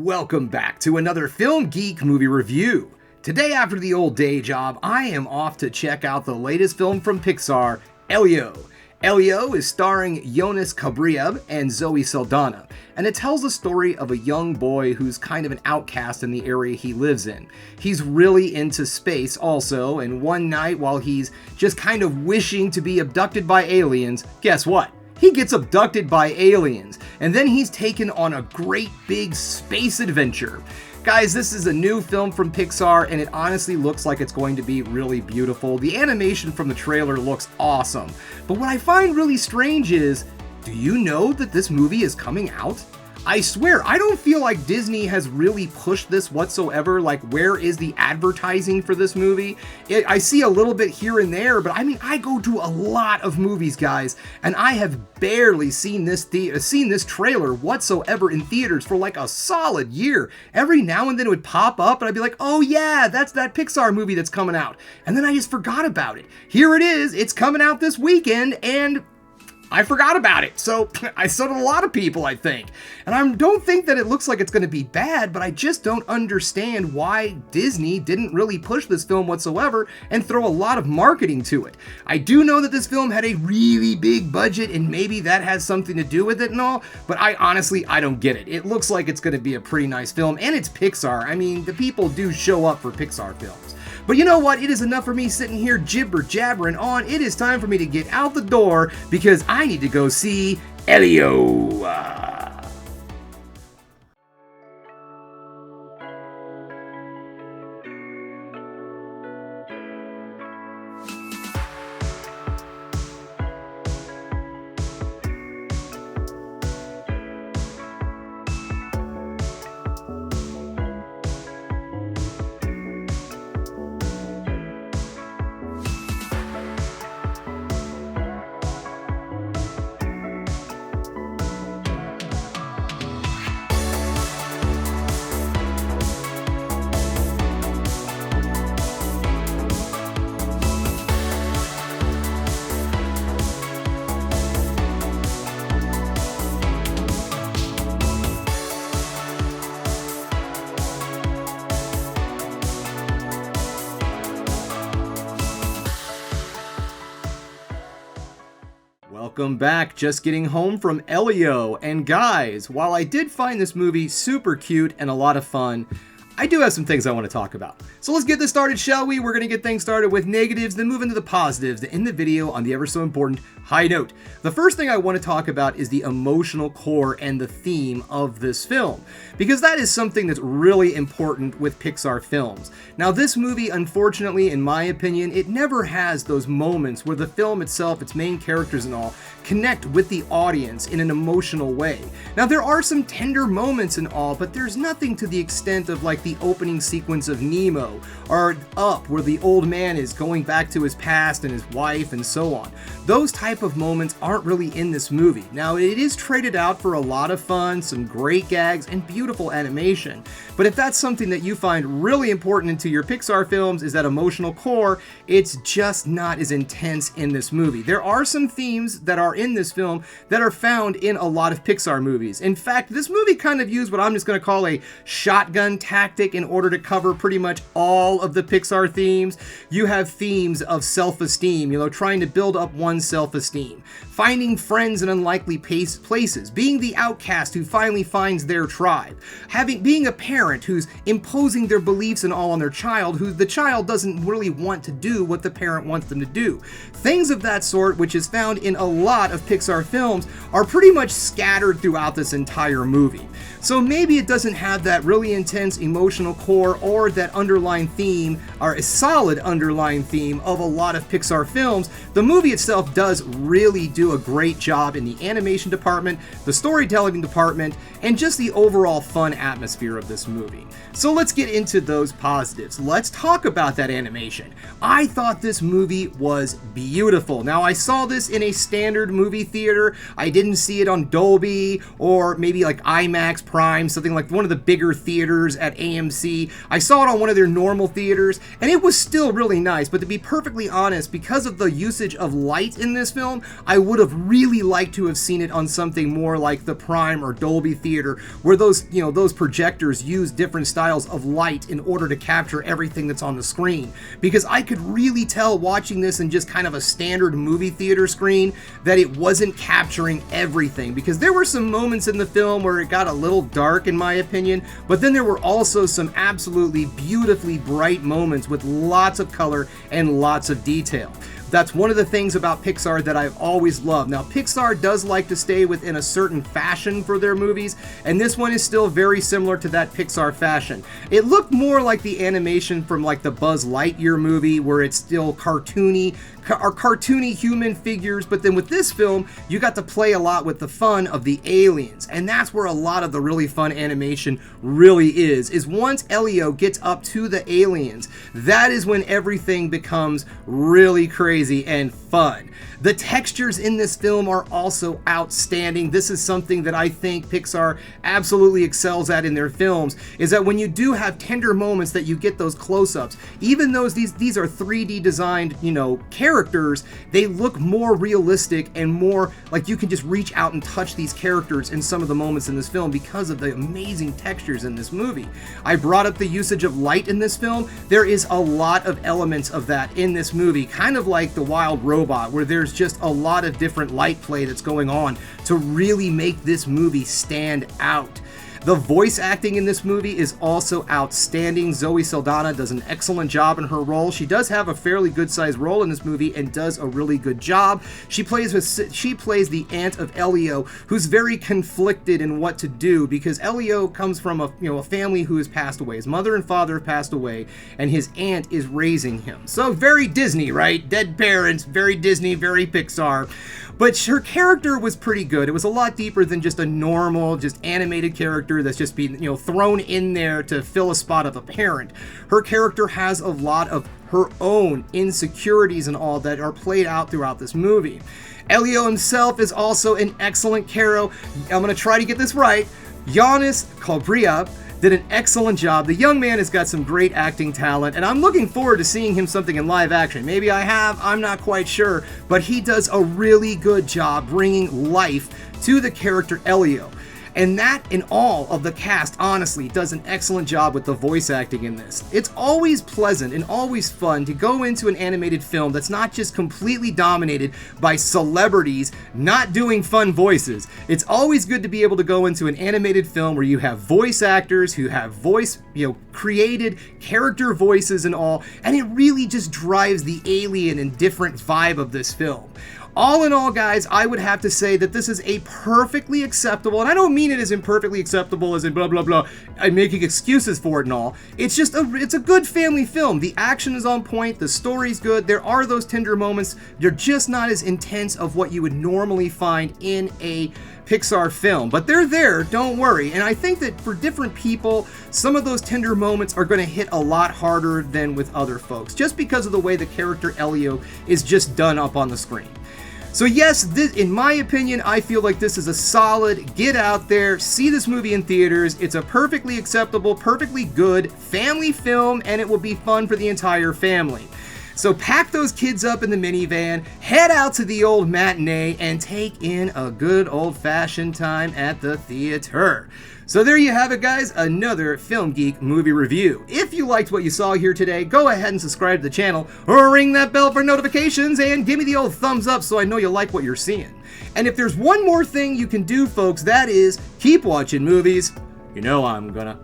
Welcome back to another Film Geek movie review. Today, after the old day job, I am off to check out the latest film from Pixar, Elio. Elio is starring Jonas Cabrera and Zoe Saldana, and it tells the story of a young boy who's kind of an outcast in the area he lives in. He's really into space also, and one night while he's just kind of wishing to be abducted by aliens, guess what? He gets abducted by aliens, and then he's taken on a great big space adventure. Guys, this is a new film from Pixar, and it honestly looks like it's going to be really beautiful. The animation from the trailer looks awesome. But what I find really strange is, do you know that this movie is coming out? I swear, I don't feel like Disney has really pushed this whatsoever. Like, where is the advertising for this movie? I see a little bit here and there, but I mean, I go to a lot of movies, guys, and I have barely seen this trailer whatsoever in theaters for like a solid year. Every now and then it would pop up, and I'd be like, oh yeah, that's that Pixar movie that's coming out. And then I just forgot about it. Here it is, it's coming out this weekend, and I forgot about it. So did a lot of people, I think. And I don't think that it looks like it's going to be bad, but I just don't understand why Disney didn't really push this film whatsoever and throw a lot of marketing to it. I do know that this film had a really big budget, and maybe that has something to do with it and all, but I don't get it. It looks like it's going to be a pretty nice film, and it's Pixar. I mean, the people do show up for Pixar films. But you know what? It is enough for me sitting here jibber-jabbering on. It is time for me to get out the door because I need to go see Elio. Welcome back, just getting home from Elio. And guys, while I did find this movie super cute and a lot of fun, I do have some things I want to talk about. So let's get this started, shall we? We're going to get things started with negatives, then move into the positives to end the video on the ever so important high note. The first thing I want to talk about is the emotional core and the theme of this film, because that is something that's really important with Pixar films. Now, this movie, unfortunately, in my opinion, it never has those moments where the film itself, its main characters and all, connect with the audience in an emotional way. Now, there are some tender moments and all, but there's nothing to the extent of like the opening sequence of Nemo, or Up, where the old man is going back to his past and his wife and so on. Those type of moments aren't really in this movie. Now, it is traded out for a lot of fun, some great gags, and beautiful animation. But if that's something that you find really important into your Pixar films, is that emotional core, it's just not as intense in this movie. There are some themes that are in this film that are found in a lot of Pixar movies. In fact, this movie kind of used what I'm just going to call a shotgun tactic in order to cover pretty much all of the Pixar themes. You have themes of self-esteem, trying to build up one's self-esteem, finding friends in unlikely places, being the outcast who finally finds their tribe, being a parent who's imposing their beliefs and all on their child, who the child doesn't really want to do what the parent wants them to do. Things of that sort, which is found in a lot of Pixar films, are pretty much scattered throughout this entire movie. So maybe it doesn't have that really intense emotional core or that underlying theme, or a solid underlying theme of a lot of Pixar films. The movie itself does really do a great job in the animation department, the storytelling department, and just the overall fun atmosphere of this movie. So let's get into those positives. Let's talk about that animation. I thought this movie was beautiful. Now, I saw this in a standard movie theater. I didn't see it on Dolby or maybe like IMAX Prime, something like one of the bigger theaters at AMC AMC. I saw it on one of their normal theaters, and it was still really nice, but to be perfectly honest, because of the usage of light in this film, I would have really liked to have seen it on something more like the Prime or Dolby Theater, where those, those projectors use different styles of light in order to capture everything that's on the screen. Because I could really tell watching this in just kind of a standard movie theater screen that it wasn't capturing everything, because there were some moments in the film where it got a little dark in my opinion, but then there were also some absolutely beautifully bright moments with lots of color and lots of detail. That's one of the things about Pixar that I've always loved. Now, Pixar does like to stay within a certain fashion for their movies, and this one is still very similar to that Pixar fashion. It looked more like the animation from like the Buzz Lightyear movie, where it's still cartoony human figures, but then with this film, you got to play a lot with the fun of the aliens, and that's where a lot of the really fun animation really is once Elio gets up to the aliens, that is when everything becomes really crazy and fun. The textures in this film are also outstanding. This is something that I think Pixar absolutely excels at in their films, is that when you do have tender moments that you get those close-ups, even though these are 3D designed, characters, they look more realistic and more like you can just reach out and touch these characters in some of the moments in this film because of the amazing textures in this movie. I brought up the usage of light in this film. There is a lot of elements of that in this movie, kind of like The Wild Robot, where there's just a lot of different light play that's going on to really make this movie stand out. The voice acting in this movie is also outstanding. Zoe Saldana does an excellent job in her role. She does have a fairly good-sized role in this movie and does a really good job. She plays the aunt of Elio, who's very conflicted in what to do, because Elio comes from a family who has passed away. His mother and father have passed away, and his aunt is raising him. So very Disney, right? Dead parents, very Disney, very Pixar. But her character was pretty good. It was a lot deeper than just a normal, just animated character that's just being, thrown in there to fill a spot of a parent. Her character has a lot of her own insecurities and all that are played out throughout this movie. Elio himself is also an excellent Caro. I'm going to try to get this right. Giannis Calabria did an excellent job. The young man has got some great acting talent, and I'm looking forward to seeing him something in live action. Maybe I have, I'm not quite sure, but he does a really good job bringing life to the character Elio. And that and all of the cast, honestly, does an excellent job with the voice acting in this. It's always pleasant and always fun to go into an animated film that's not just completely dominated by celebrities not doing fun voices. It's always good to be able to go into an animated film where you have voice actors who have created character voices and all, and it really just drives the alien and different vibe of this film. All in all, guys, I would have to say that this is a perfectly acceptable, and I don't mean it as imperfectly acceptable as in blah, blah, blah, I'm making excuses for it and all. It's just it's a good family film. The action is on point, the story's good, there are those tender moments, they're just not as intense of what you would normally find in a Pixar film, but they're there, don't worry. And I think that for different people, some of those tender moments are going to hit a lot harder than with other folks, just because of the way the character Elio is just done up on the screen. So yes, in my opinion, I feel like this is a solid, get out there, see this movie in theaters. It's a perfectly acceptable, perfectly good family film, and it will be fun for the entire family. So pack those kids up in the minivan, head out to the old matinee, and take in a good old-fashioned time at the theater. So there you have it, guys, another Film Geek movie review. If you liked what you saw here today, go ahead and subscribe to the channel, or ring that bell for notifications, and give me the old thumbs up so I know you like what you're seeing. And if there's one more thing you can do, folks, that is keep watching movies. You know I'm gonna.